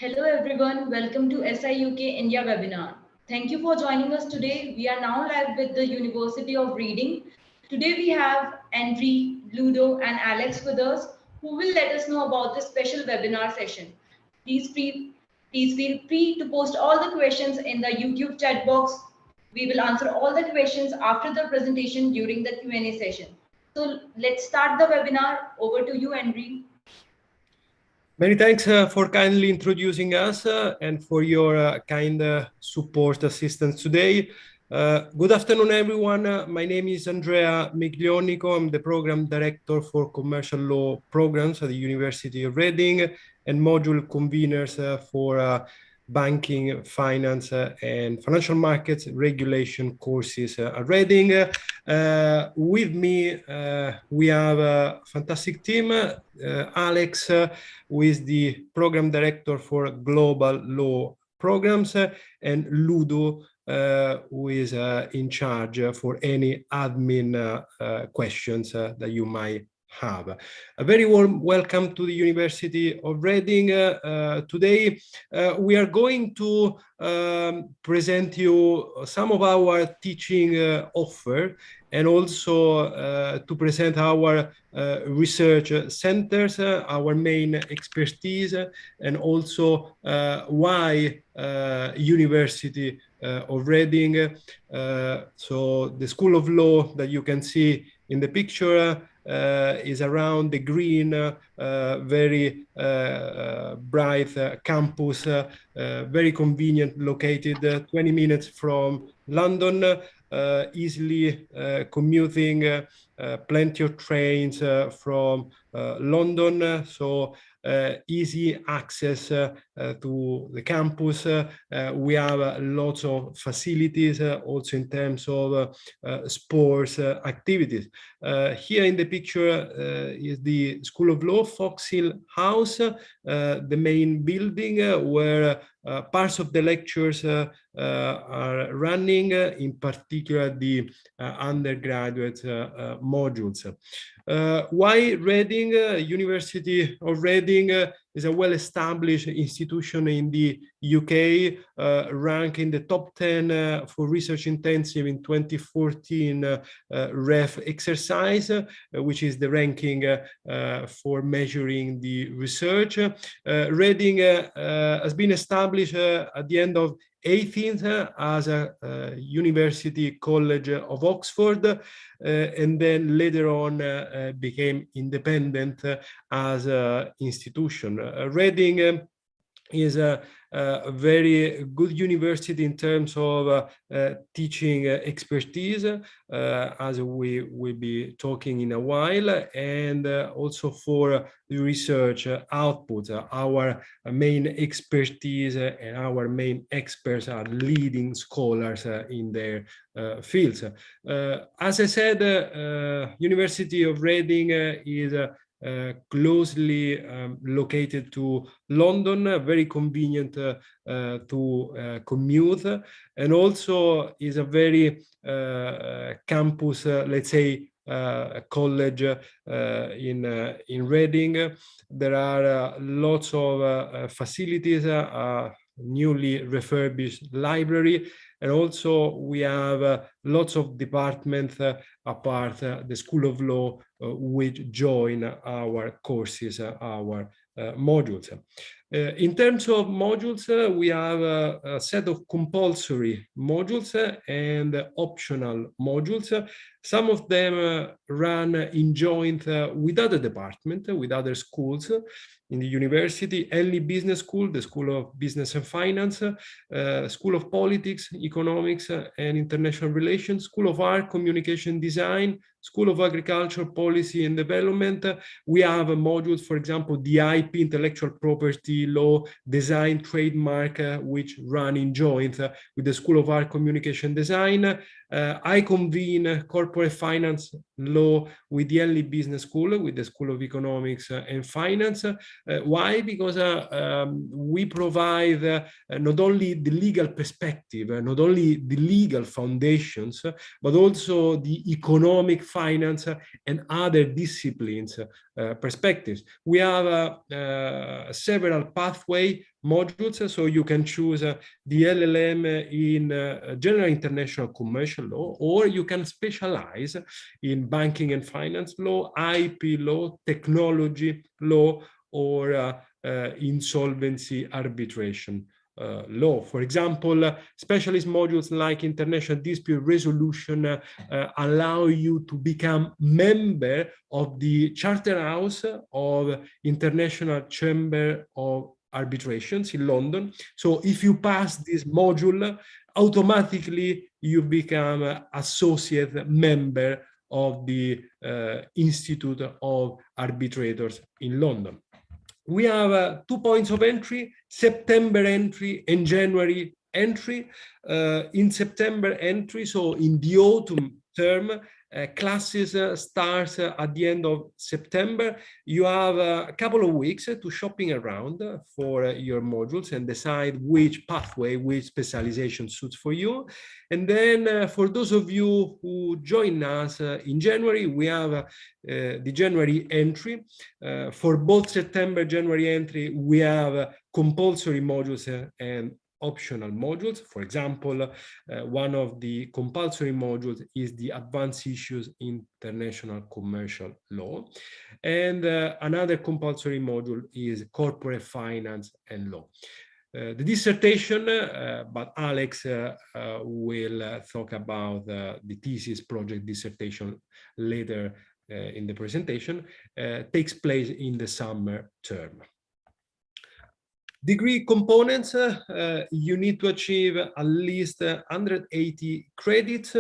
Hello everyone, welcome to SIUK India webinar. Thank you for joining us today. We are now live with the University of Reading. Today we have Andre, Ludo and Alex with us who will let us know about this special webinar session. Please feel free to post all the questions in the YouTube chat box. We will answer all the questions after the presentation during the Q&A session. So let's start the webinar. Over to you, Andre. Many thanks for kindly introducing us and for your kind support assistance today. Good afternoon, everyone. My name is Andrea Miglionico. I'm the Program Director for Commercial Law Programs at the University of Reading and Module Conveners for Banking, Finance, and Financial Markets Regulation courses at Reading. With me, we have a fantastic team. Alex, who is the Program Director for Global Law Programs, and Ludo, who is in charge for any admin questions that you might have. A very warm welcome to the University of Reading. Today we are going to present you some of our teaching offer and also to present our research centers, our main expertise, and also why University of Reading. So the School of Law that you can see in the picture is around the green, very bright campus, very convenient, located 20 minutes from London, easily commuting, plenty of trains from London, so easy access to the campus. We have lots of facilities also in terms of sports activities. Here in the picture is the School of Law, Foxhill House, the main building where parts of the lectures are running, in particular the undergraduate modules. Why Reading? University of Reading is a well-established institution in the UK, ranked in the top 10 for research intensive in 2014 REF exercise, which is the ranking for measuring the research. Reading has been established at the end of 18th as a University College of Oxford, and then later on became independent as an institution. Reading is a very good university in terms of teaching expertise, as we will be talking in a while, and also for the research output. Our main expertise and our main experts are leading scholars in their fields. As I said, University of Reading is closely located to London, very convenient to commute, and also is a very campus, let's say, college in Reading. There are lots of facilities, newly refurbished library, and also we have lots of departments apart the School of Law which join our courses, our modules. In terms of modules, we have a set of compulsory modules and optional modules. Some of them run in joint with other departments, with other schools in the university: Henley Business School, the School of Business and Finance, School of Politics, Economics and International Relations, School of Art, Communication Design, School of Agriculture, Policy and Development. We have modules, for example, the IP, Intellectual Property Law, Design, Trademark, which run in joint with the School of Art, Communication Design. I convene Corporate Finance Law with the Henley Business School, with the School of Economics and Finance. Why? Because we provide not only the legal perspective, not only the legal foundations, but also the economic finance and other disciplines perspectives. We have several pathway modules, so you can choose the LLM in general international commercial law, or you can specialize in banking and finance law, IP law, technology law, or insolvency arbitration law. For example, specialist modules like international dispute resolution allow you to become member of the Charter House of International Chamber of Arbitrations in London. So if you pass this module, automatically you become an associate member of the Institute of Arbitrators in London. We have 2 points of entry, September entry and January entry. In September entry, so in the autumn term, classes start at the end of September. You have a couple of weeks to shopping around for your modules and decide which pathway, which specialization suits for you. And then for those of you who join us in January, we have the January entry. For both September, January entry, we have compulsory modules and optional modules. For example, one of the compulsory modules is the Advanced Issues International Commercial Law. And another compulsory module is Corporate Finance and Law. The dissertation, but Alex will talk about the thesis project dissertation later in the presentation, takes place in the summer term. Degree components, you need to achieve at least 180 credits.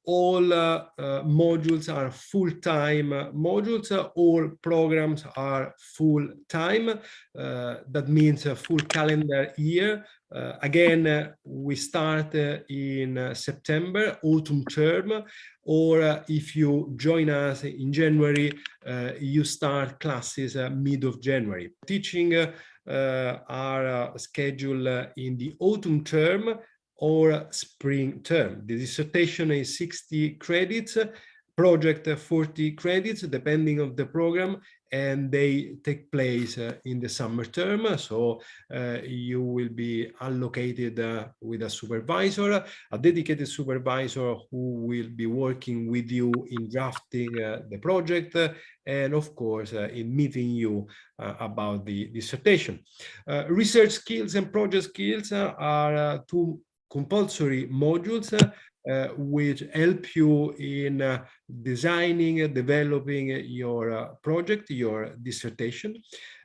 All modules are full-time modules. All programs are full-time. That means a full calendar year. Again, we start in September, autumn term, or if you join us in January, you start classes mid of January. Teaching are scheduled in the autumn term or spring term. The dissertation is 60 credits, project 40 credits, depending on the program, and they take place in the summer term. So you will be allocated with a supervisor, a dedicated supervisor who will be working with you in drafting the project, and of course in meeting you about the dissertation. Research skills and project skills are two compulsory modules which help you in designing, developing your project, your dissertation.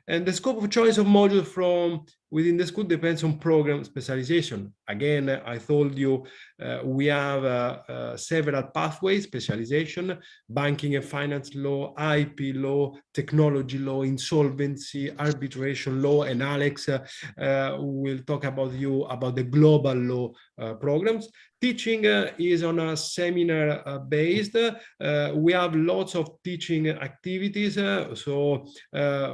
And the scope of choice of modules from within the school depends on program specialization. Again, I told you we have several pathways, specialization, banking and finance law, IP law, technology law, insolvency, arbitration law, and Alex will talk about the global law programs. Teaching is on a seminar based. We have lots of teaching activities, so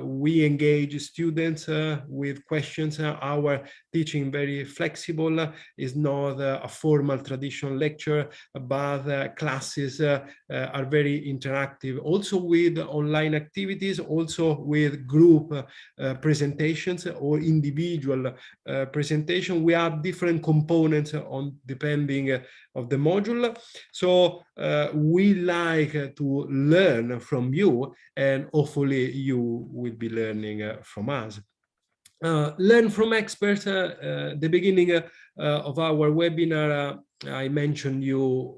we engage students with questions. Our teaching very flexible, is not a formal traditional lecture, but classes are very interactive, also with online activities, also with group presentations or individual presentation. We have different components on depending of the module. So we like to learn from you, and hopefully you will be learning from us. Learn from experts. The beginning of our webinar, I mentioned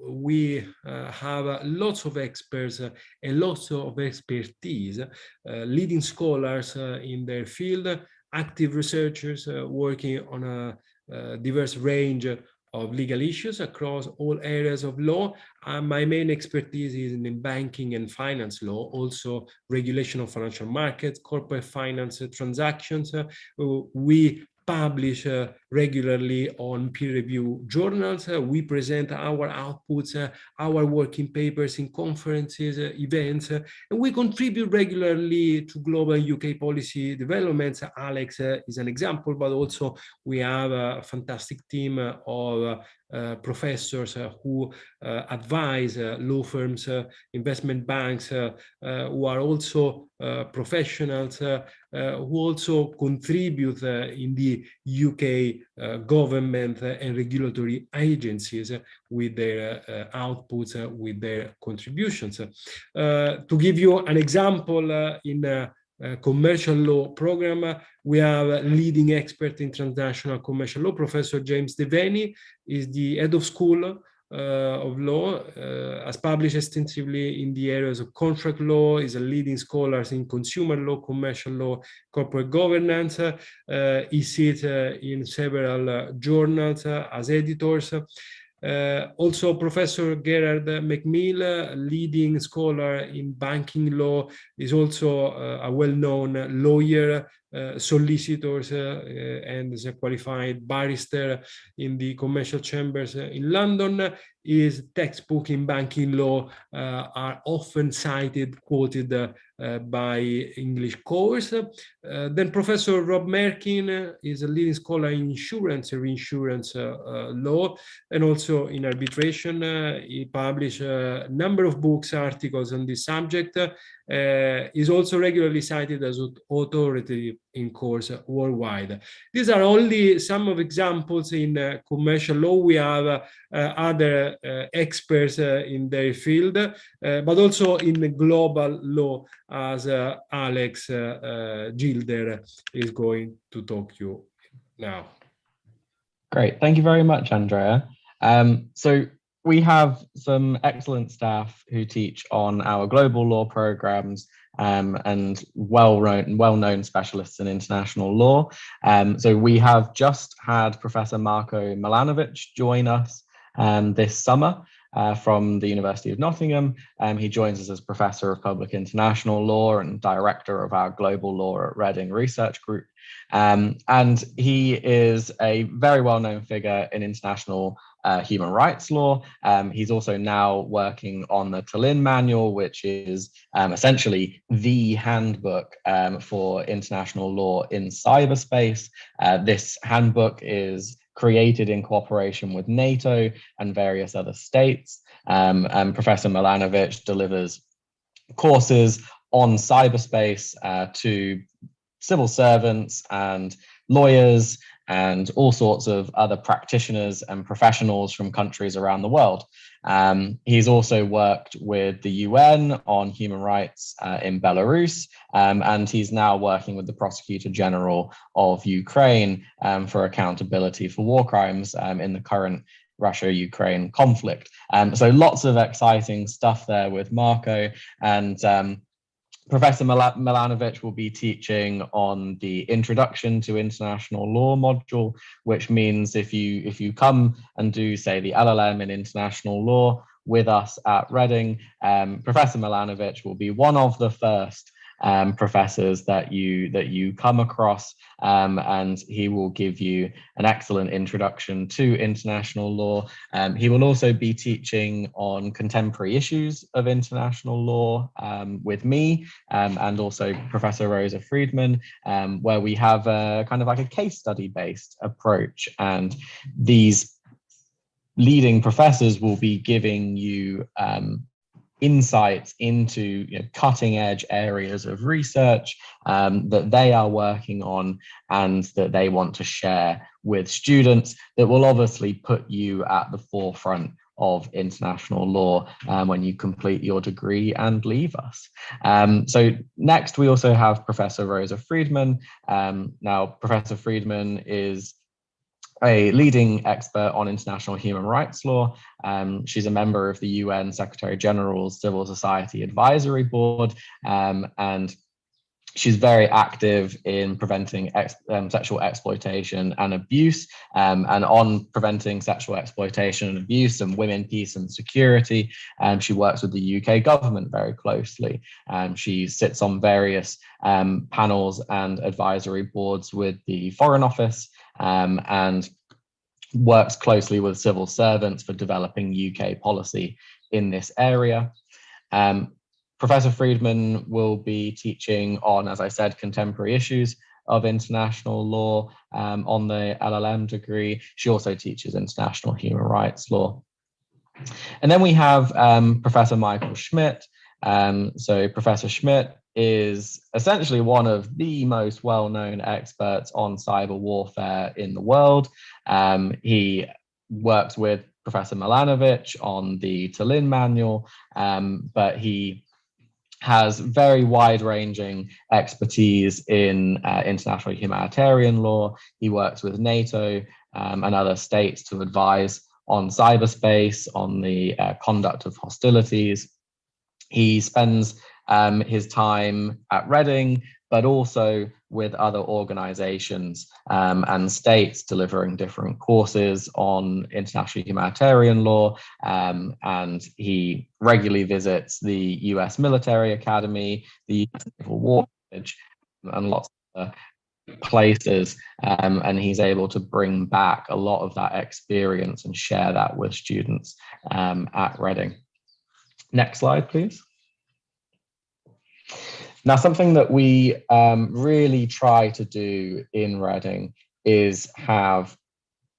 we have lots of experts and lots of expertise, leading scholars in their field, active researchers working on a diverse range of legal issues across all areas of law. My main expertise is in banking and finance law, also regulation of financial markets, corporate finance transactions. We publish regularly on peer-reviewed journals. We present our outputs, our working papers in conferences, events, and we contribute regularly to global UK policy developments. Alex is an example, but also we have a fantastic team of professors who advise law firms, investment banks, who are also professionals, who also contribute in the UK government and regulatory agencies with their outputs, with their contributions. To give you an example, in commercial law program, we have a leading expert in transnational commercial law. Professor James Devaney is the head of school of law, has published extensively in the areas of contract law, is a leading scholar in consumer law, commercial law, corporate governance. He sits in several journals as editors. Also, Professor Gerard McMill, leading scholar in banking law, is also a well-known lawyer, solicitor, and is a qualified barrister in the commercial chambers in London. His textbook in banking law are often cited, quoted by English courts. Then Professor Rob Merkin is a leading scholar in insurance and reinsurance law, and also in arbitration. He published a number of books, articles on this subject. Is also regularly cited as authority in courts worldwide. These are only some of examples. In commercial law, we have other experts in their field, but also in global law, as Alex Gilder is going to talk to you now. Great, thank you very much, Andrea. So we have some excellent staff who teach on our global law programs and well-known specialists in international law. So we have just had Professor Marko Milanovic join us this summer from the University of Nottingham. He joins us as Professor of Public International Law and Director of our Global Law at Reading Research Group. And he is a very well-known figure in international human rights law. He's also now working on the Tallinn Manual, which is essentially the handbook for international law in cyberspace. This handbook is created in cooperation with NATO and various other states. And Professor Milanovic delivers courses on cyberspace to civil servants and lawyers and all sorts of other practitioners and professionals from countries around the world. He's also worked with the UN on human rights in Belarus, and he's now working with the Prosecutor General of Ukraine for accountability for war crimes in the current Russia-Ukraine conflict. So lots of exciting stuff there with Marko, and Professor Milanovic will be teaching on the Introduction to International Law module, which means if you come and do, say, the LLM in International Law with us at Reading, Professor Milanovic will be one of the first professors that you come across, and he will give you an excellent introduction to international law. He will also be teaching on contemporary issues of international law with me, and also Professor Rosa Friedman, where we have a kind of like a case study based approach, and these leading professors will be giving you insights into cutting edge areas of research that they are working on and that they want to share with students, that will obviously put you at the forefront of international law when you complete your degree and leave us. So next we also have Professor Rosa Friedman. Now Professor Friedman is a leading expert on international human rights law. She's a member of the UN Secretary General's Civil Society Advisory Board, and she's very active in preventing sexual exploitation and abuse, and on preventing sexual exploitation and abuse and women, peace and security. She works with the UK government very closely. She sits on various panels and advisory boards with the Foreign Office, and works closely with civil servants for developing UK policy in this area. Professor Friedman will be teaching on, as I said, contemporary issues of international law on the LLM degree. She also teaches international human rights law. And then we have Professor Michael Schmidt. So Professor Schmidt is essentially one of the most well-known experts on cyber warfare in the world. He works with Professor Milanovic on the Tallinn manual, but he has very wide-ranging expertise in international humanitarian law. He works with NATO and other states to advise on cyberspace, on the conduct of hostilities. He spends his time at Reading, but also with other organizations and states delivering different courses on international humanitarian law. And he regularly visits the US Military Academy, the US Naval War College, and lots of places. And he's able to bring back a lot of that experience and share that with students at Reading. Next slide, please. Now, something that we really try to do in Reading is have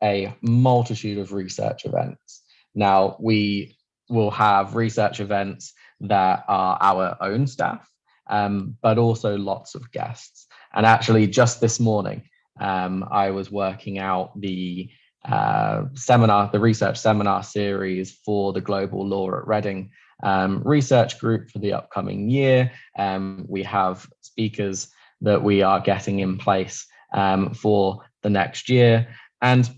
a multitude of research events. Now, we will have research events that are our own staff, but also lots of guests. And actually, just this morning, I was working out the research seminar series for the Global Law at Reading research group for the upcoming year. We have speakers that we are getting in place for the next year. And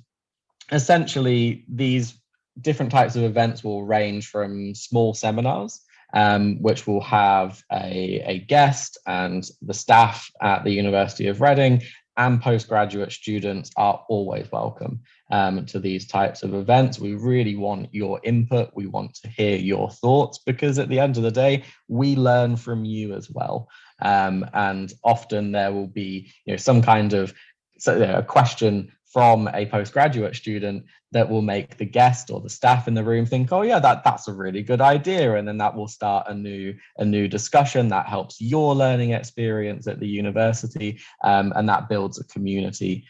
essentially, these different types of events will range from small seminars, which will have a guest, and the staff at the University of Reading and postgraduate students are always welcome to these types of events. We really want your input. We want to hear your thoughts, because at the end of the day, we learn from you as well. And often there will be some kind of a question from a postgraduate student that will make the guest or the staff in the room think, oh yeah, that's a really good idea. And then that will start a new discussion that helps your learning experience at the university. And that builds a community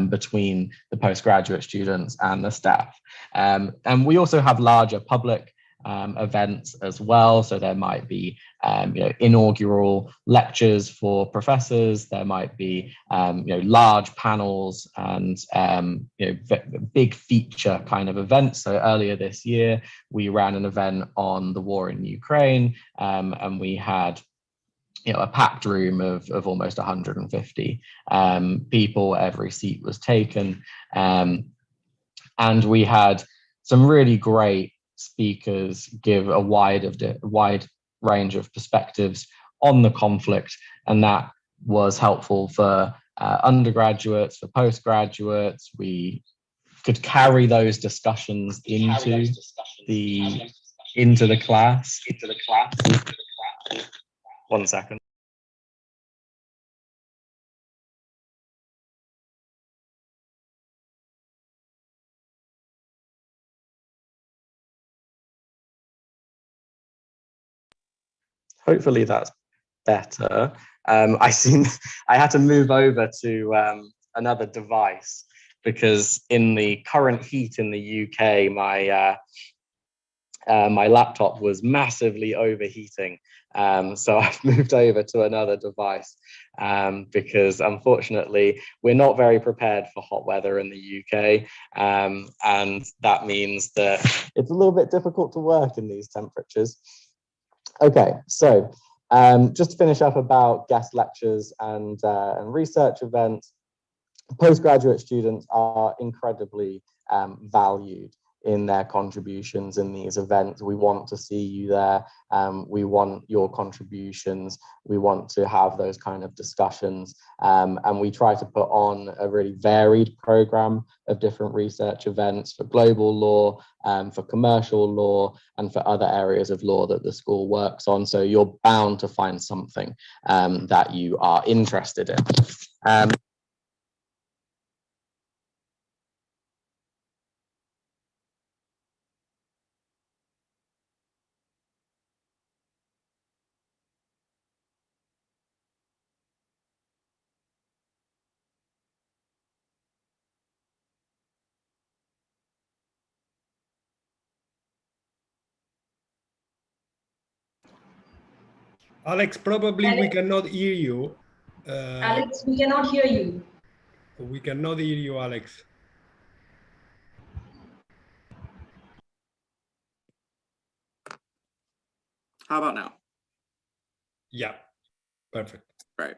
between the postgraduate students and the staff. And we also have larger public events as well. So there might be inaugural lectures for professors. There might be large panels and big feature kind of events. So earlier this year, we ran an event on the war in Ukraine, and we had a packed room of almost 150 people. Every seat was taken, and we had some really great speakers give a wide range of perspectives on the conflict, and that was helpful for undergraduates, for postgraduates. We could carry those discussions into the class. One second. Hopefully that's better. I had to move over to another device because in the current heat in the UK, my laptop was massively overheating. So I've moved over to another device because unfortunately we're not very prepared for hot weather in the UK. And that means that it's a little bit difficult to work in these temperatures. Okay, so just to finish up about guest lectures and research events, postgraduate students are incredibly valued in their contributions in these events. We want to see you there. We want your contributions. We want to have those kind of discussions. And we try to put on a really varied program of different research events for global law, for commercial law, and for other areas of law that the school works on. So you're bound to find something that you are interested in. Alex, probably we Alex, cannot hear you. Alex, we cannot hear you. We cannot hear you, Alex. How about now? Yeah, perfect. Right.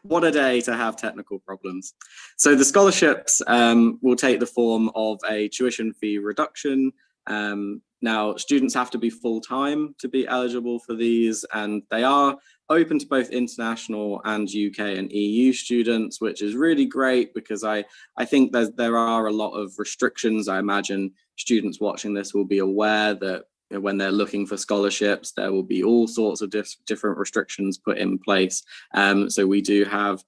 What a day to have technical problems. So the scholarships will take the form of a tuition fee reduction. Now, students have to be full-time to be eligible for these, and they are open to both international and UK and EU students, which is really great because I think there are a lot of restrictions. I imagine students watching this will be aware that when they're looking for scholarships, there will be all sorts of different restrictions put in place. So we do have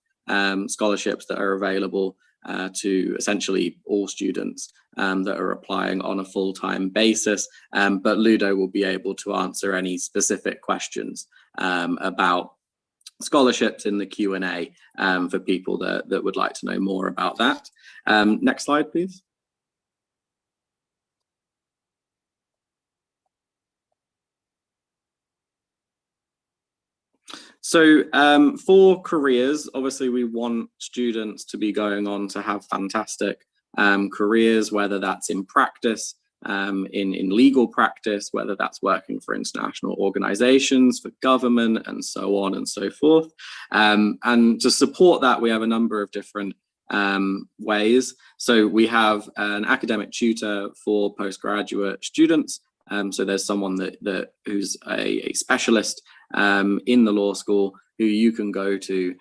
scholarships that are available to essentially all students that are applying on a full-time basis. But Ludo will be able to answer any specific questions about scholarships in the Q&A for people that would like to know more about that. Next slide, please. So for careers, obviously we want students to be going on to have fantastic careers, whether that's in practice, in legal practice, whether that's working for international organizations, for government, and so on and so forth. And to support that, we have a number of different ways. So we have an academic tutor for postgraduate students. So there's someone who's a specialist in the law school who you can go to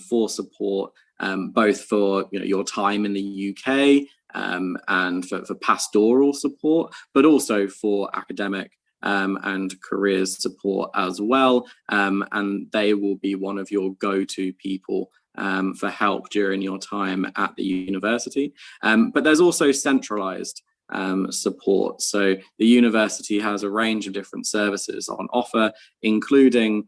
for support, both for your time in the UK and for pastoral support, but also for academic and careers support as well. And they will be one of your go-to people for help during your time at the university. But there's also centralized support. So the university has a range of different services on offer, including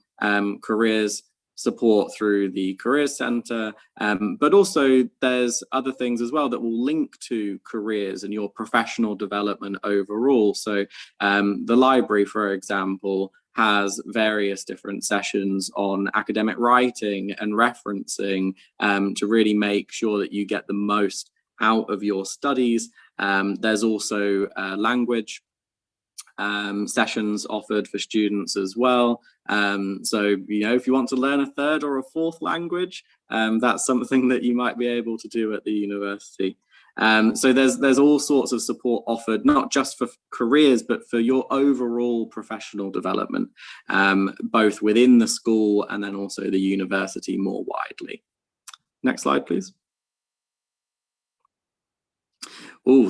careers support through the Careers Centre, but also there's other things as well that will link to careers and your professional development overall. So the library, for example, has various different sessions on academic writing and referencing to really make sure that you get the most out of your studies. There's also language sessions offered for students as well. So, if you want to learn a third or a fourth language, that's something that you might be able to do at the university. So there's all sorts of support offered, not just for careers, but for your overall professional development, both within the school and then also the university more widely. Next slide, please.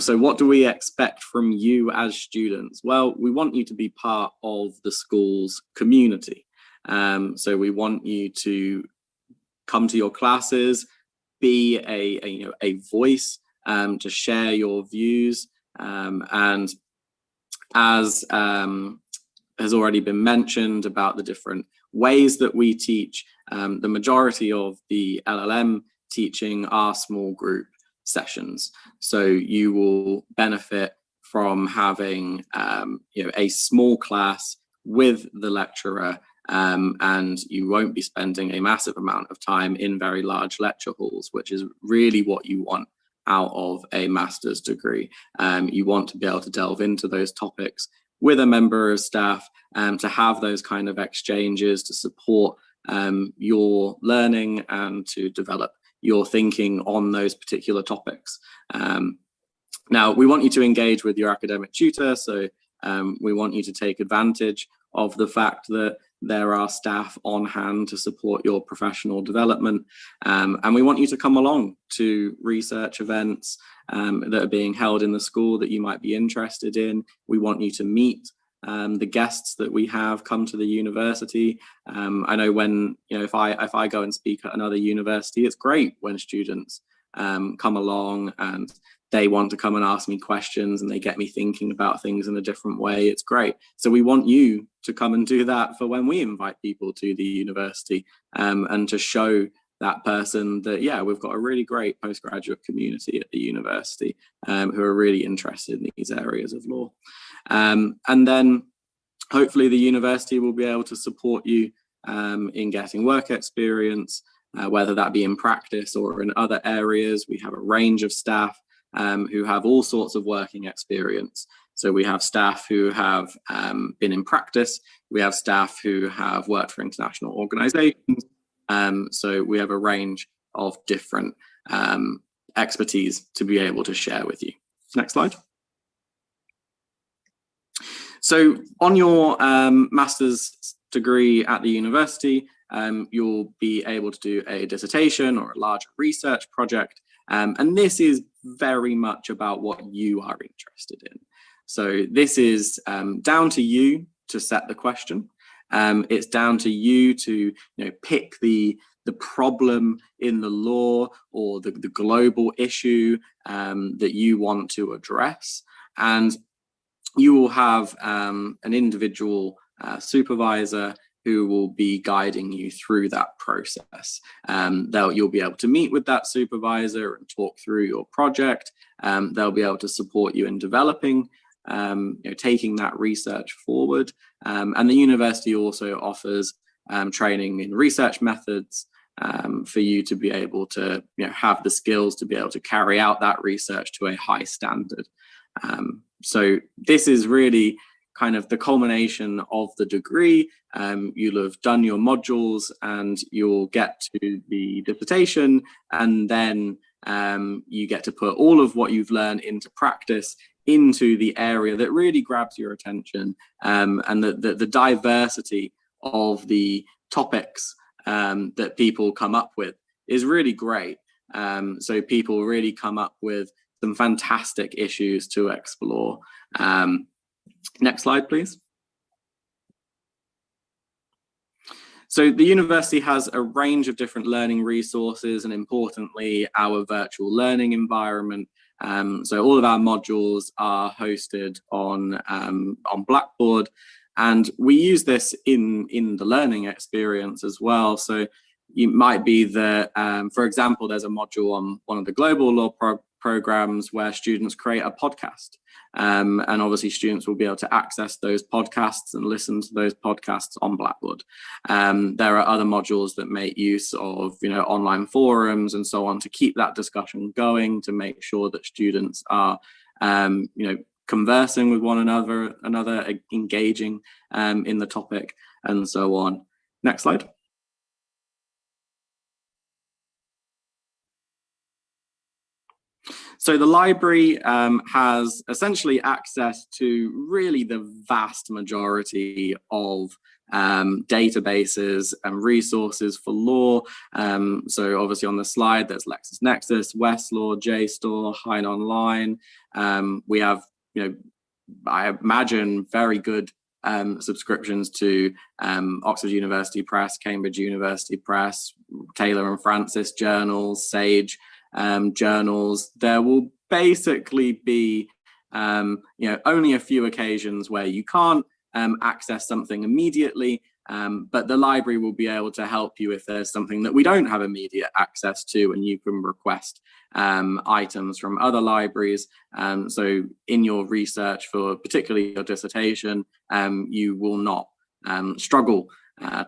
So what do we expect from you as students? Well, we want you to be part of the school's community. So we want you to come to your classes, be a voice, to share your views. And as has already been mentioned about the different ways that we teach, the majority of the LLM teaching are small group sessions. So you will benefit from having a small class with the lecturer, and you won't be spending a massive amount of time in very large lecture halls, which is really what you want out of a master's degree. You want to be able to delve into those topics with a member of staff, to have those kind of exchanges to support your learning and to develop your thinking on those particular topics. Now, we want you to engage with your academic tutor, so we want you to take advantage of the fact that there are staff on hand to support your professional development, and we want you to come along to research events that are being held in the school that you might be interested in. We want you to meet the guests that we have come to the university. I know when, if I go and speak at another university, it's great when students come along and they want to come and ask me questions and they get me thinking about things in a different way. It's great. So we want you to come and do that for when we invite people to the university, and to show that person that, yeah, we've got a really great postgraduate community at the university who are really interested in these areas of law. And then Hopefully the university will be able to support you in getting work experience, whether that be in practice or in other areas. We have a range of staff who have all sorts of working experience. So we have staff who have been in practice, we have staff who have worked for international organizations. So we have a range of different expertise to be able to share with you. Next slide. So on your master's degree at the university, you'll be able to do a dissertation or a larger research project. And this is very much about what you are interested in. So this is down to you to set the question. It's down to you to pick the problem in the law or the global issue that you want to address. And you will have an individual supervisor who will be guiding you through that process. You'll be able to meet with that supervisor and talk through your project. They'll be able to support you in developing, taking that research forward. And the university also offers training in research methods for you to be able to have the skills to be able to carry out that research to a high standard. So this is really kind of the culmination of the degree. You'll have done your modules and you'll get to the dissertation, and then you get to put all of what you've learned into practice into the area that really grabs your attention, and the diversity of the topics that people come up with is really great. So people really come up with some fantastic issues to explore. Next slide, please. So the university has a range of different learning resources, and importantly, our virtual learning environment. So all of our modules are hosted on Blackboard, and we use this in the learning experience as well. So it might be that, for example, there's a module on one of the global law programs where students create a podcast. And obviously students will be able to access those podcasts and listen to those podcasts on Blackboard. There are other modules that make use of online forums and so on to keep that discussion going, to make sure that students are conversing with one another, engaging in the topic, and so on. Next slide. So the library has essentially access to really the vast majority of databases and resources for law. So obviously on the slide, there's LexisNexis, Westlaw, JSTOR, Hein Online. We have, I imagine, very good subscriptions to Oxford University Press, Cambridge University Press, Taylor and Francis journals, Sage journals. There will basically be only a few occasions where you can't access something immediately, but the library will be able to help you if there's something that we don't have immediate access to, and you can request items from other libraries. So in your research for particularly your dissertation, you will not struggle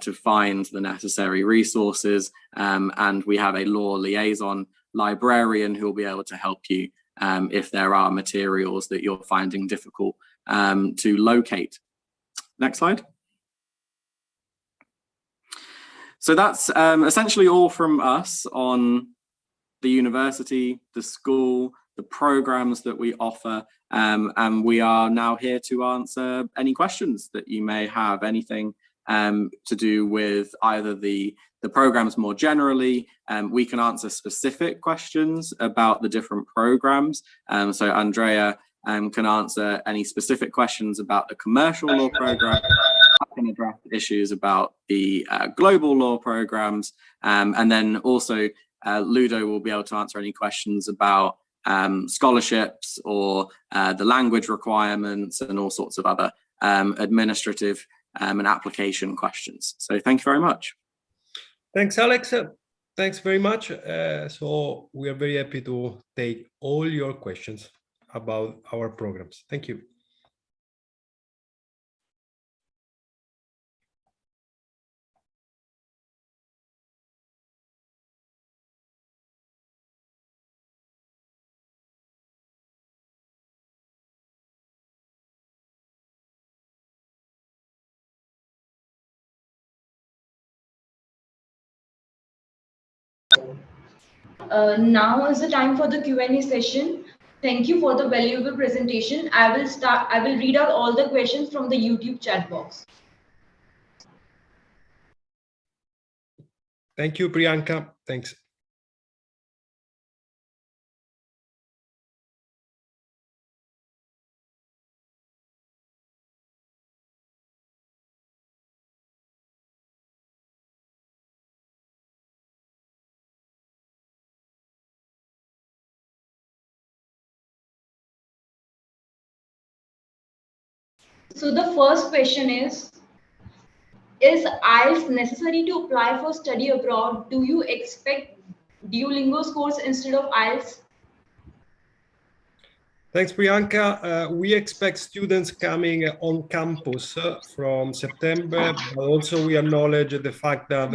to find the necessary resources, and we have a law liaison librarian who will be able to help you if there are materials that you're finding difficult to locate. Next slide. So that's essentially all from us on the university, the school, the programs that we offer, and we are now here to answer any questions that you may have, anything to do with either the programs more generally. We can answer specific questions about the different programs. So Andrea can answer any specific questions about the commercial law program. I can address issues about the global law programs. And then also Ludo will be able to answer any questions about scholarships or the language requirements and all sorts of other administrative and application questions. So thank you very much. Thanks, Alex. Thanks very much. So we are very happy to take all your questions about our programs. Thank you. Now is the time for the Q&A session. Thank you for the valuable presentation. I will read out all the questions from the YouTube chat box. Thank you, Priyanka. Thanks. So the first question is IELTS necessary to apply for study abroad? Do you expect Duolingo scores instead of IELTS? Thanks, Priyanka. We expect students coming on campus from September, but also we acknowledge the fact that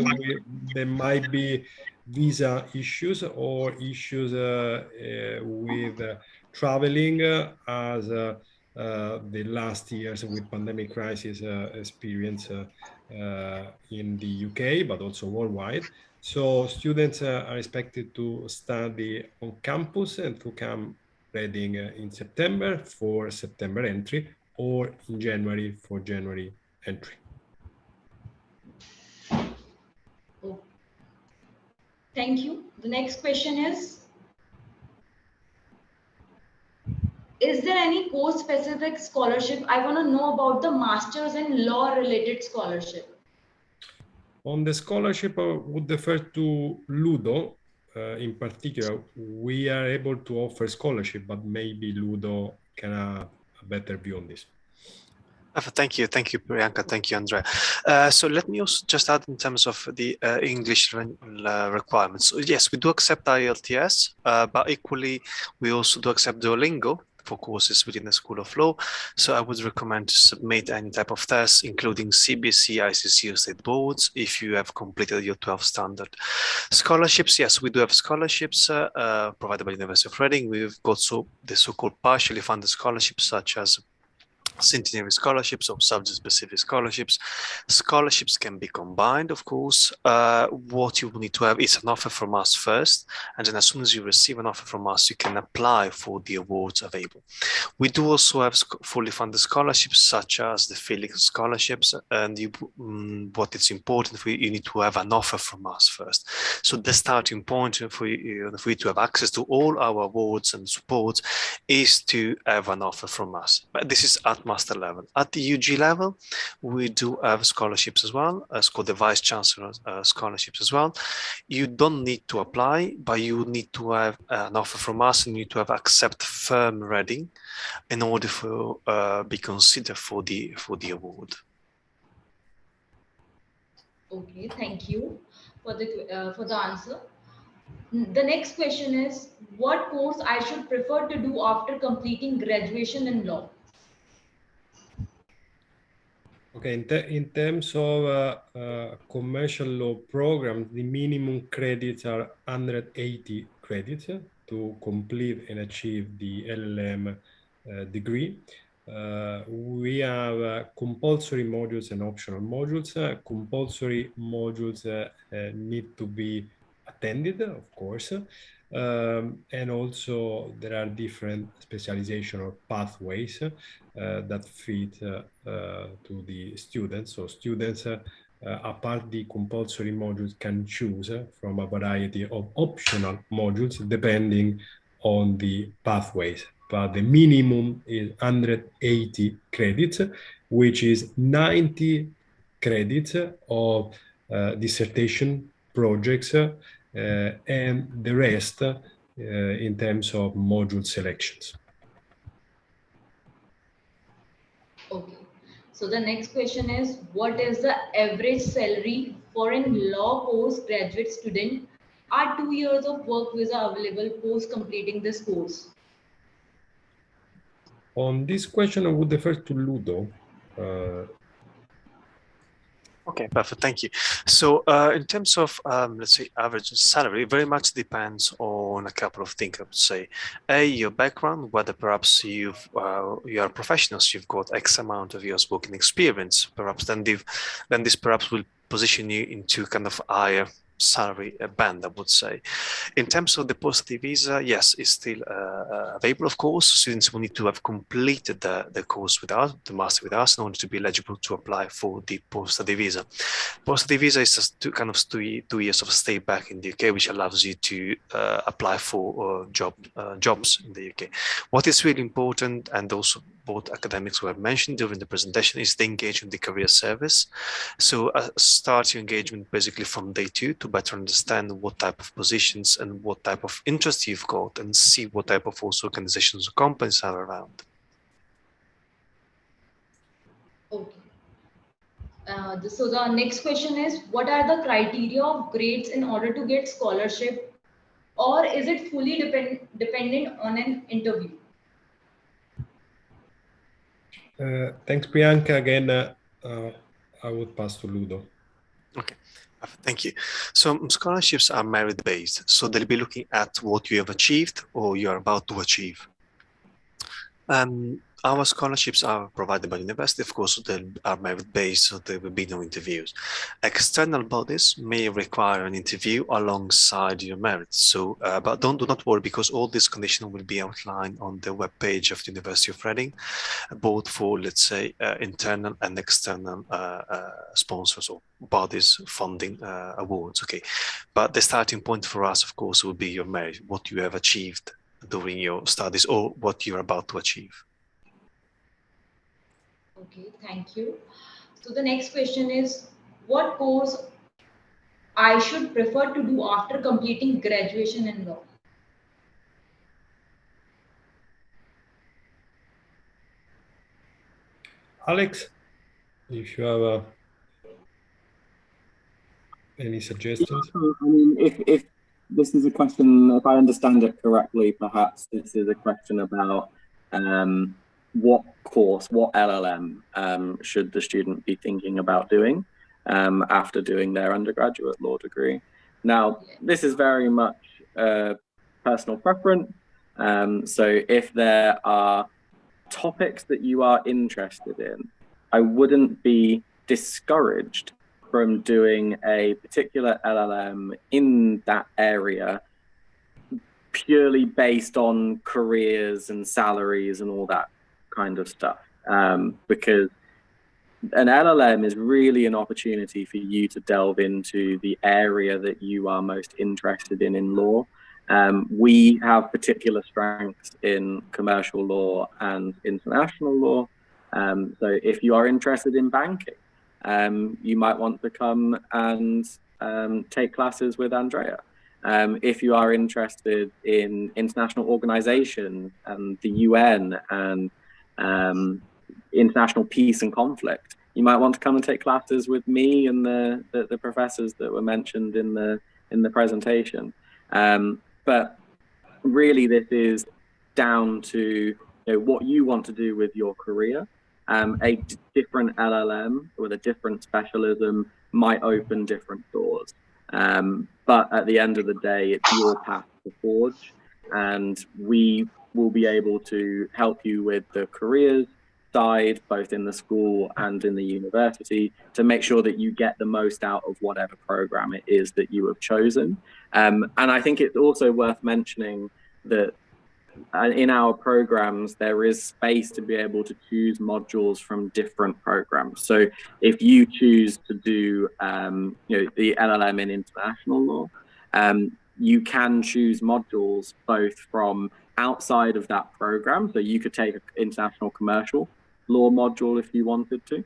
there might be visa issues or issues with traveling as the last years with pandemic crisis experience in the UK, but also worldwide. So students are expected to study on campus and to come reading in September for September entry or in January for January entry. Oh. Thank you. The next question is there any course specific scholarship? I want to know about the masters in law related scholarship. On the scholarship, I would defer to Ludo. In particular, we are able to offer scholarship, but maybe Ludo can have a better view on this. Thank you, Priyanka. Thank you, Andrea. So let me also just add in terms of the English requirements. So yes, we do accept IELTS, but equally we also do accept Duolingo for courses within the School of Law. So I would recommend to submit any type of test, including CBC, ICC, or state boards, if you have completed your 12 standard. Scholarships, yes, we do have scholarships provided by University of Reading. We've got the so-called partially funded scholarships, such as centenary scholarships or subject-specific scholarships. Scholarships can be combined, of course. What you will need to have is an offer from us first, and then as soon as you receive an offer from us, you can apply for the awards available. We do also have fully funded scholarships, such as the Felix scholarships, and what is important for you, you need to have an offer from us first. So the starting point for you to have access to all our awards and support is to have an offer from us. But this is at master level. At the UG level, we do have scholarships as well. It's called the Vice Chancellor scholarships as well. You don't need to apply, but you need to have an offer from us, and you need to have accept firm reading in order for be considered for the award. Okay, thank you for the answer. The next question is, what course I should prefer to do after completing graduation in law? Okay, in terms of commercial law program, the minimum credits are 180 credits to complete and achieve the LLM degree. We have compulsory modules and optional modules. Compulsory modules need to be attended, of course. And also there are different specialization or pathways that fit to the students. So students, apart the compulsory modules, can choose from a variety of optional modules depending on the pathways. But the minimum is 180 credits, which is 90 credits of dissertation projects and the rest in terms of module selections. Okay, so the next question is, what is the average salary for a law postgraduate student? Are 2 years of work visa available post completing this course? On this question, I would defer to Ludo. Okay, perfect. Thank you. So in terms of, let's say, average salary, it very much depends on a couple of things, I would say. A, your background, whether perhaps you are professionals, you've got X amount of years working experience, perhaps then this perhaps will position you into kind of higher salary band, I would say. In terms of the post-study visa, yes, it's still available, of course. Students will need to have completed the course with us, the master with us, in order to be eligible to apply for the post-study visa. Post-study visa is just two years of stay back in the UK, which allows you to apply for jobs in the UK. What is really important, and also both academics were mentioned during the presentation, is the engagement in the career service. So start your engagement basically from day 2 to better understand what type of positions and what type of interest you've got, and see what type of also organizations or companies are around. Okay. So the next question is, what are the criteria of grades in order to get scholarship, or is it fully dependent on an interview? Thanks, Priyanka. Again, I would pass to Ludo. Okay, thank you. So scholarships are merit-based, so they'll be looking at what you have achieved or you're about to achieve. Our scholarships are provided by the university, of course. They are merit-based, so there will be no interviews. External bodies may require an interview alongside your merits. So, but do not worry, because all these conditions will be outlined on the webpage of the University of Reading, both for, let's say, internal and external sponsors or bodies funding awards. Okay, but the starting point for us, of course, will be your merit, what you have achieved during your studies or what you're about to achieve. Okay, thank you. So the next question is, what course I should prefer to do after completing graduation in law? Alex, if you have any suggestions? I mean, if this is a question, if I understand it correctly, perhaps this is a question about what course, what LLM should the student be thinking about doing after doing their undergraduate law degree. Now, this is very much personal preference. So if there are topics that you are interested in, I wouldn't be discouraged from doing a particular LLM in that area purely based on careers and salaries and all that kind of stuff. Because an LLM is really an opportunity for you to delve into the area that you are most interested in law. We have particular strengths in commercial law and international law. So if you are interested in banking, you might want to come and take classes with Andrea. If you are interested in international organizations and the UN and international peace and conflict, you might want to come and take classes with me and the professors that were mentioned in the presentation. But really, this is down to what you want to do with your career. A different LLM with a different specialism might open different doors. But at the end of the day, it's your path to forge, and we will be able to help you with the careers side, both in the school and in the university, to make sure that you get the most out of whatever program it is that you have chosen. And I think it's also worth mentioning that in our programs, there is space to be able to choose modules from different programs. So if you choose to do the LLM in international law, you can choose modules both from outside of that program. So you could take an international commercial law module if you wanted to.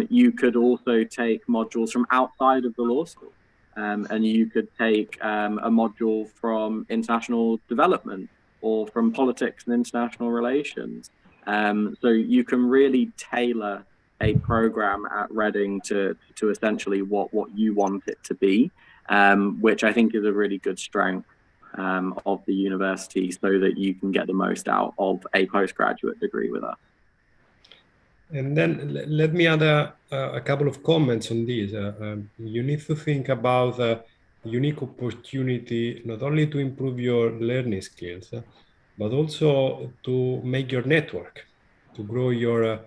You could also take modules from outside of the law school. And you could take a module from international development or from politics and international relations. So you can really tailor a program at Reading to essentially what you want it to be, which I think is a really good strength of the university, so that you can get the most out of a postgraduate degree with us. And then let me add a couple of comments on this. You need to think about a unique opportunity, not only to improve your learning skills, but also to make your network, to grow your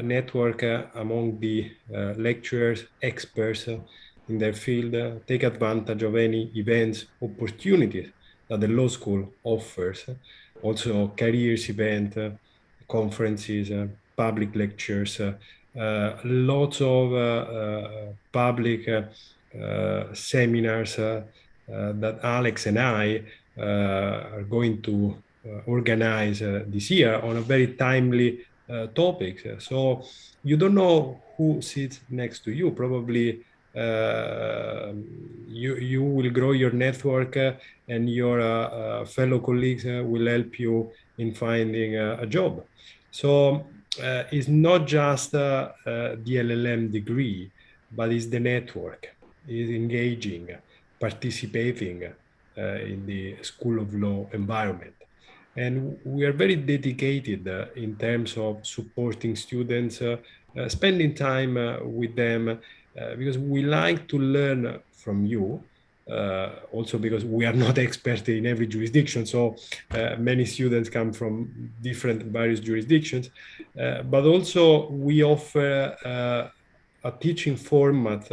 network among the lecturers, experts in their field take advantage of any events, opportunities that the law school offers. Also careers event, conferences, public lectures, lots of public seminars that Alex and I are going to organize this year on a very timely topics. So you don't know who sits next to you. Probably you will grow your network and your fellow colleagues will help you in finding a job. So it's not just the LLM degree, but it's the network, is engaging, participating in the School of Law environment. And we are very dedicated in terms of supporting students, spending time with them, because we like to learn from you. Also because we are not experts in every jurisdiction, so many students come from different various jurisdictions, but also we offer a teaching format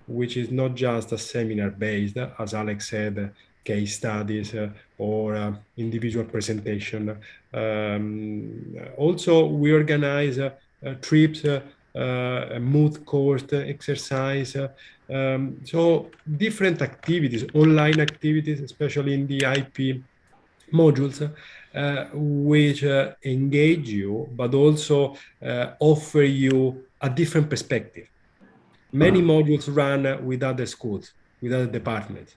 which is not just a seminar based, as Alex said, case studies or individual presentation. Also, we organize trips, mood court exercise, so different activities, online activities, especially in the IP modules, which engage you, but also offer you a different perspective. Many modules run with other schools, with other departments.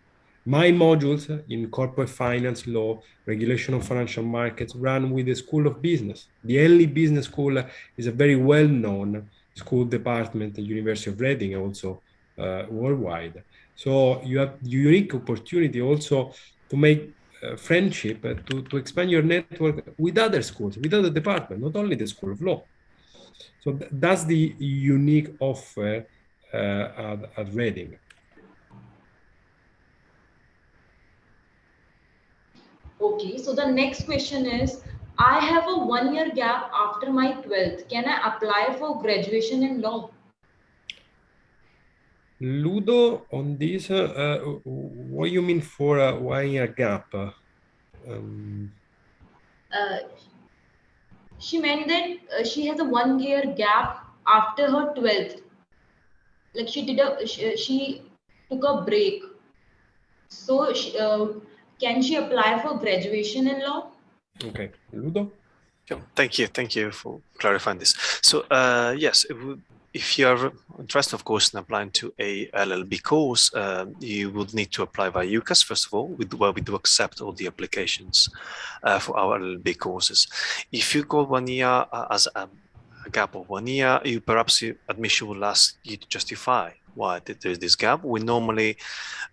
My modules in corporate finance law, regulation of financial markets, run with the School of Business. The only business school is a very well-known school department at the University of Reading, also worldwide. So you have unique opportunity also to make friendship, to expand your network with other schools, with other departments, not only the School of Law. So that's the unique offer at Reading. Okay, so the next question is, I have a 1-year gap after my 12th. Can I apply for graduation in law? Ludo, on this, what you mean for a 1-year gap? She meant that she has a 1-year gap after her 12th. Like she took a break. So can she apply for graduation in law? Okay, Ludo? Sure. Thank you for clarifying this. So yes, if you are interested, of course, in applying to a LLB course, you would need to apply via UCAS, first of all, where we do accept all the applications for our LLB courses. If you go 1 year as a gap of 1 year, perhaps your admission will ask you to justify why there is this gap. We normally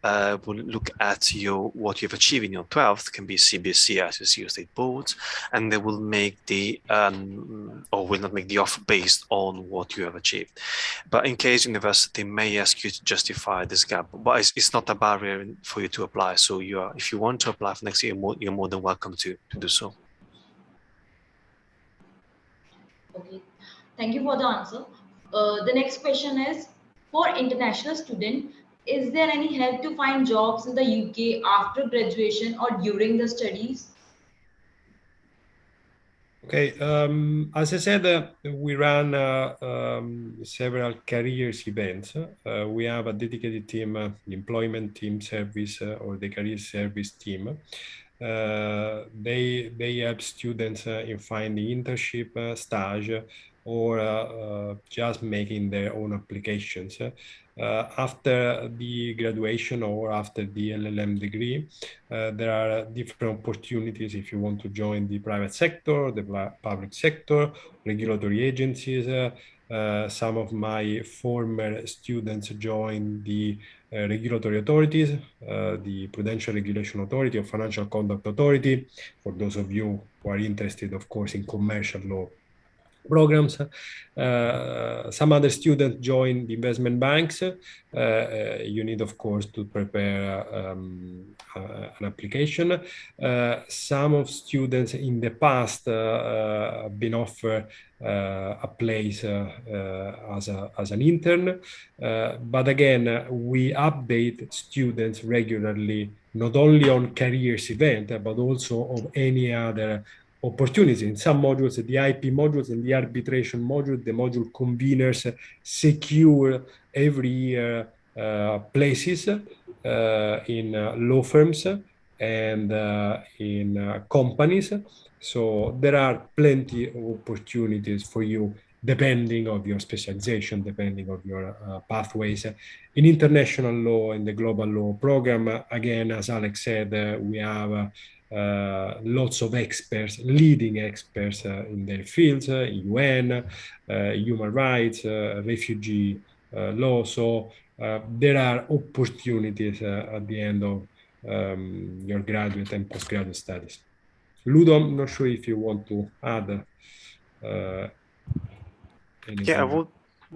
will look at what you've achieved in your 12th, can be CBSE, ICSE, or state boards, and they will make the or will not make the offer based on what you have achieved. But in case university may ask you to justify this gap, but it's not a barrier for you to apply. So if you want to apply for next year, you're more than welcome to do so. Okay, thank you for the answer. The next question is, for international student, is there any help to find jobs in the UK after graduation or during the studies? Okay, as I said, we run several careers events. We have a dedicated team, the employment team service or the career service team. They help students in finding internship, stage, or just making their own applications. After the graduation or after the LLM degree, there are different opportunities if you want to join the private sector, the public sector, regulatory agencies. Some of my former students joined the regulatory authorities, the Prudential Regulation Authority or Financial Conduct Authority, for those of you who are interested, of course, in commercial law programs. Some other students join the investment banks. You need, of course, to prepare an application. Some of students in the past have been offered a place as an intern. But again, we update students regularly, not only on careers event, but also of any other opportunities. In some modules, the IP modules and the arbitration module, the module conveners secure every year places in law firms and in companies. So there are plenty of opportunities for you depending on your specialization, depending on your pathways. In international law and the global law program, again, as Alex said, we have lots of experts, leading experts in their fields, UN, human rights, refugee law. So there are opportunities at the end of your graduate and postgraduate studies. Ludo, I'm not sure if you want to add anything. Yeah, I would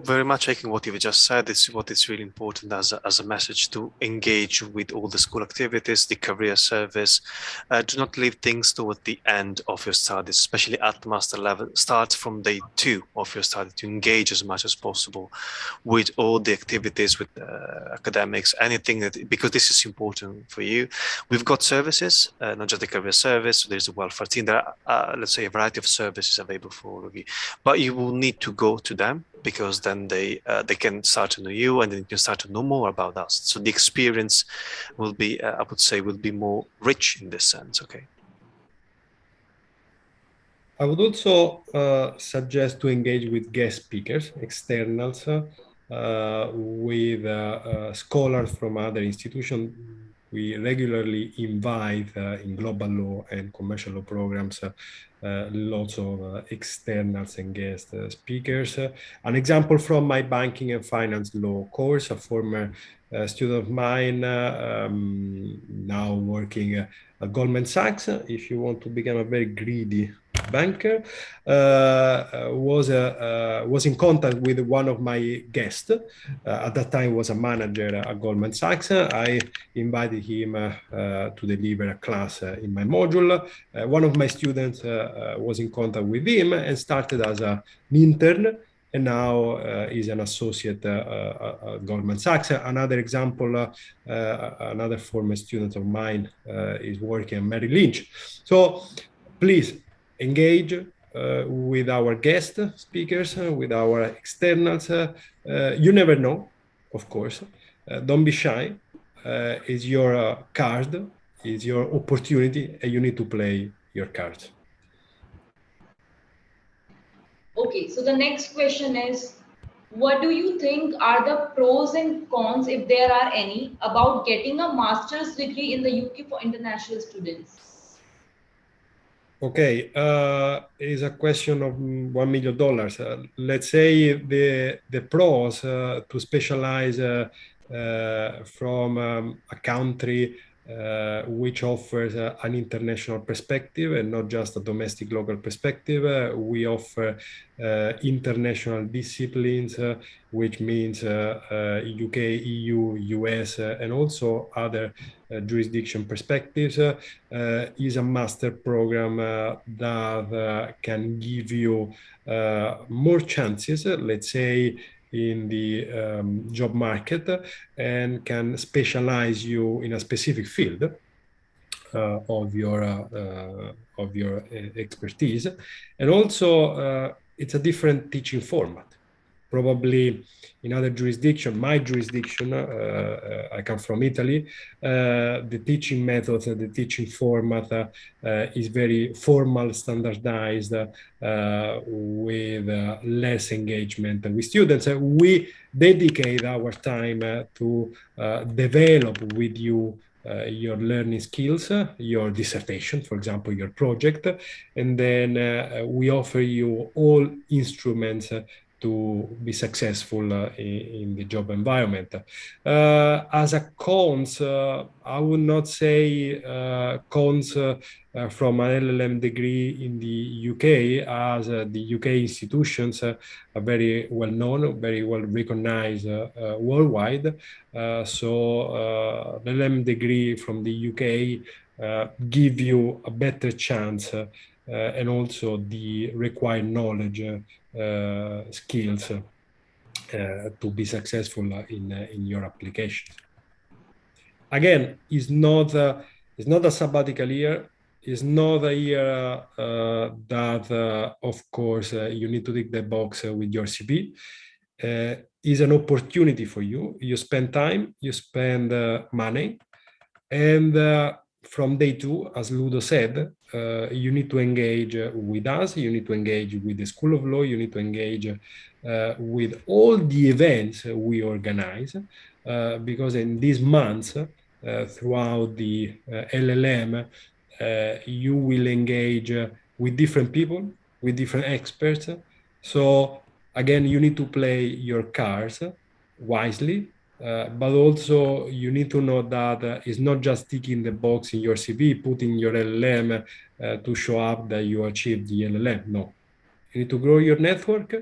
very much echo what you've just said. It's what is really important as a message to engage with all the school activities, the career service. Do not leave things toward the end of your studies, especially at master level. Start from day 2 of your study to engage as much as possible with all the activities, with academics, anything that, because this is important for you. We've got services, not just the career service. So there's a welfare team. There are, let's say, a variety of services available for all of you, but you will need to go to them, because then they can start to know you, and then you can start to know more about us. So the experience will be, I would say, will be more rich in this sense. Okay. I would also suggest to engage with guest speakers, externals, with scholars from other institutions. We regularly invite in global law and commercial law programs lots of externals and guest speakers. An example from my banking and finance law course, a former student of mine, now working at Goldman Sachs. If you want to become a very greedy banker, was in contact with one of my guests. At that time was a manager at Goldman Sachs. I invited him to deliver a class in my module. One of my students was in contact with him and started as an intern, and now is an associate at Goldman Sachs. Another example, another former student of mine is working at Merrill Lynch. So please engage with our guest speakers, with our externals. You never know, of course. Don't be shy. It's your card, it's your opportunity, and you need to play your cards. Okay, so the next question is, what do you think are the pros and cons, if there are any, about getting a master's degree in the UK for international students? Okay, is a question of $1 million. Let's say the pros to specialize from a country which offers an international perspective and not just a domestic local perspective. We offer international disciplines, which means UK, EU, US, and also other jurisdiction perspectives. Is a master program that can give you more chances, let's say, in the job market, and can specialize you in a specific field of your expertise. And also it's a different teaching format. Probably in other jurisdiction, my jurisdiction, I come from Italy, the teaching methods, the teaching format is very formal, standardized, with less engagement with students. We dedicate our time to develop with you your learning skills, your dissertation, for example, your project, and then we offer you all instruments to be successful in the job environment. As a cons, I would not say cons from an LLM degree in the UK, as the UK institutions are very well known, very well recognized worldwide. So LLM degree from the UK give you a better chance and also the required knowledge, skills to be successful in your applications. Again, it's not a sabbatical year. It's not a year that, of course, you need to tick the box with your CV. It's an opportunity for you. You spend time, you spend money, and from day 2, as Ludo said, you need to engage with us, you need to engage with the School of Law, you need to engage with all the events we organize, because in these months, throughout the LLM, you will engage with different people, with different experts. So again, you need to play your cards wisely. But also you need to know that it's not just ticking the box in your CV, putting your LLM to show up that you achieved the LLM. No, you need to grow your network,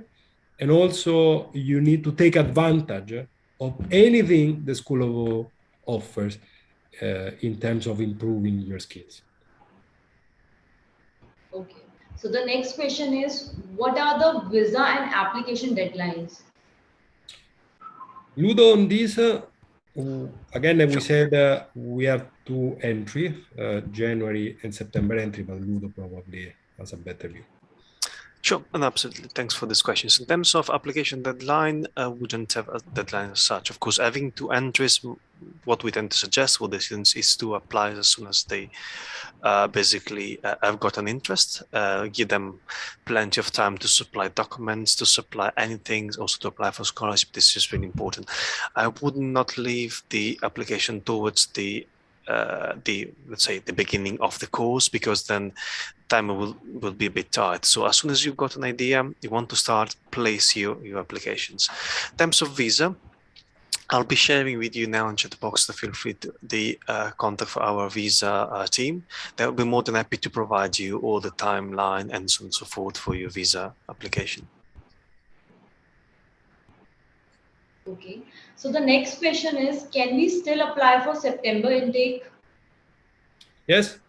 and also you need to take advantage of anything the School of Law offers in terms of improving your skills. Okay. So the next question is, what are the visa and application deadlines? Ludo, on this, again, we said we have 2 entries, January and September entry, but Ludo probably has a better view. Sure, and absolutely. Thanks for these questions. In terms of application deadline, we don't have a deadline as such. Of course, having 2 entries, what we tend to suggest for the students is to apply as soon as they basically have got an interest. Give them plenty of time to supply documents, to supply anything, also to apply for scholarship. This is really important. I would not leave the application towards the let's say the beginning of the course, because then time will be a bit tight. So as soon as you've got an idea, you want to start, place your applications. In terms of visa, I'll be sharing with you now in chat box, so feel free to the contact for our visa team. They'll be more than happy to provide you all the timeline and so on and so forth for your visa application. Okay. So the next question is, can we still apply for September intake? Yes,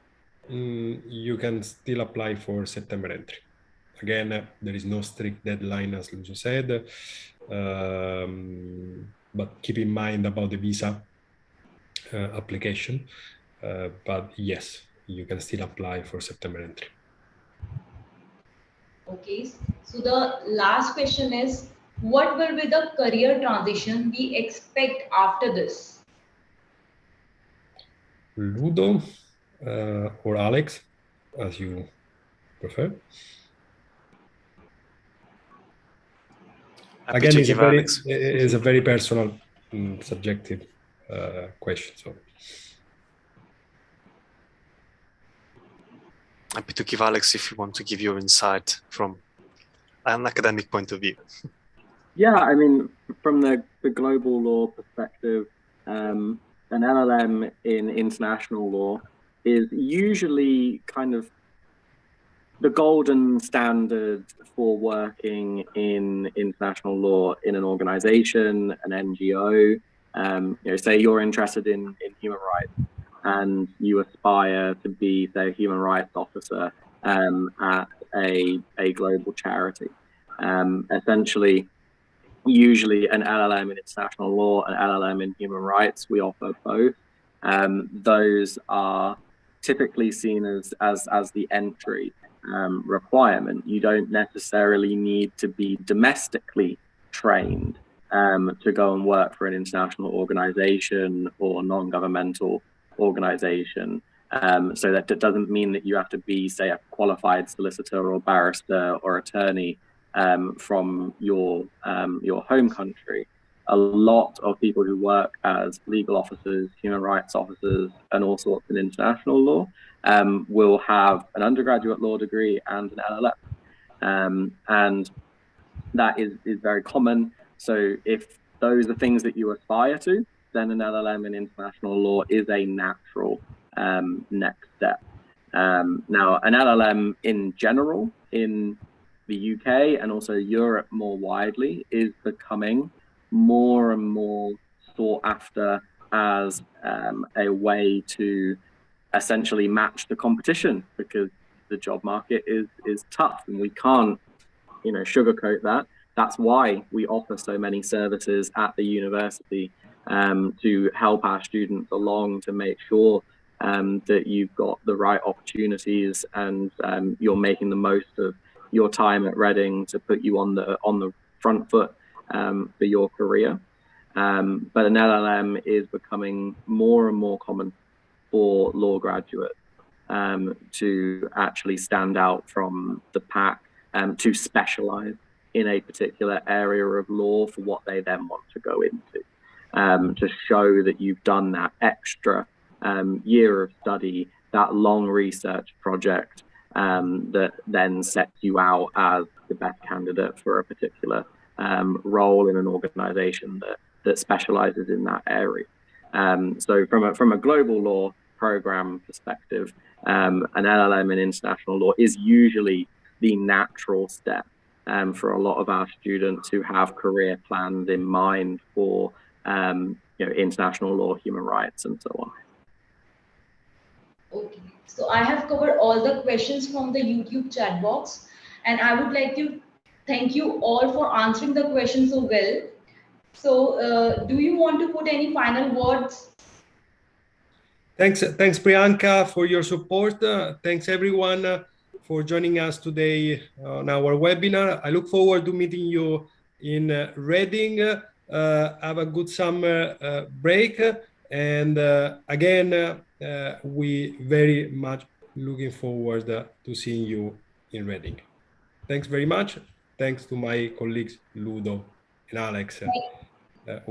you can still apply for September entry. Again, there is no strict deadline, as Lucio said, but keep in mind about the visa application. But yes, you can still apply for September entry. Okay. So the last question is, what will be the career transition we expect after this? Ludo or Alex, as you prefer. Again, it's a very personal, subjective question. So happy to give Alex if you want to give your insight from an academic point of view. Yeah, I mean, from the global law perspective, an LLM in international law is usually kind of the golden standard for working in international law in an organization, an NGO. Say you're interested in human rights and you aspire to be, say, a human rights officer at a global charity. Essentially, usually an LLM in international law, an LLM in human rights, we offer both. Those are typically seen as the entry requirement. You don't necessarily need to be domestically trained to go and work for an international organization or non-governmental organization. So that doesn't mean that you have to be, say, a qualified solicitor or barrister or attorney from your home country. A lot of people who work as legal officers, human rights officers, and all sorts in international law will have an undergraduate law degree and an LLM. And that is very common. So if those are things that you aspire to, then an LLM in international law is a natural next step. Now, an LLM in general in the UK and also Europe more widely is becoming more and more sought after as a way to essentially match the competition, because the job market is tough and we can't, you know, sugarcoat that. That's why we offer so many services at the university to help our students along, to make sure that you've got the right opportunities and you're making the most of your time at Reading to put you on the front foot for your career. But an LLM is becoming more and more common for law graduates to actually stand out from the pack, to specialize in a particular area of law for what they then want to go into, to show that you've done that extra year of study, that long research project that then sets you out as the best candidate for a particular role in an organization that specializes in that area. So from a global law program perspective, an LLM in international law is usually the natural step for a lot of our students who have career plans in mind for you know, international law, human rights, and so on. Okay, so I have covered all the questions from the YouTube chat box, and I would like to thank you all for answering the questions so well. So do you want to put any final words? Thanks Priyanka for your support. Thanks everyone for joining us today on our webinar. I look forward to meeting you in Reading. Have a good summer break, and again, we very much looking forward to seeing you in Reading. Thanks very much. Thanks to my colleagues Ludo and Alex.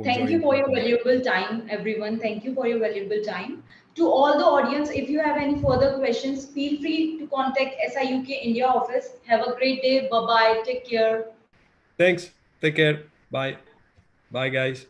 Thank you for your valuable time, everyone. Thank you for your valuable time. To all the audience, if you have any further questions, feel free to contact SIUK India office. Have a great day. Bye-bye. Take care. Thanks. Take care. Bye. Bye, guys.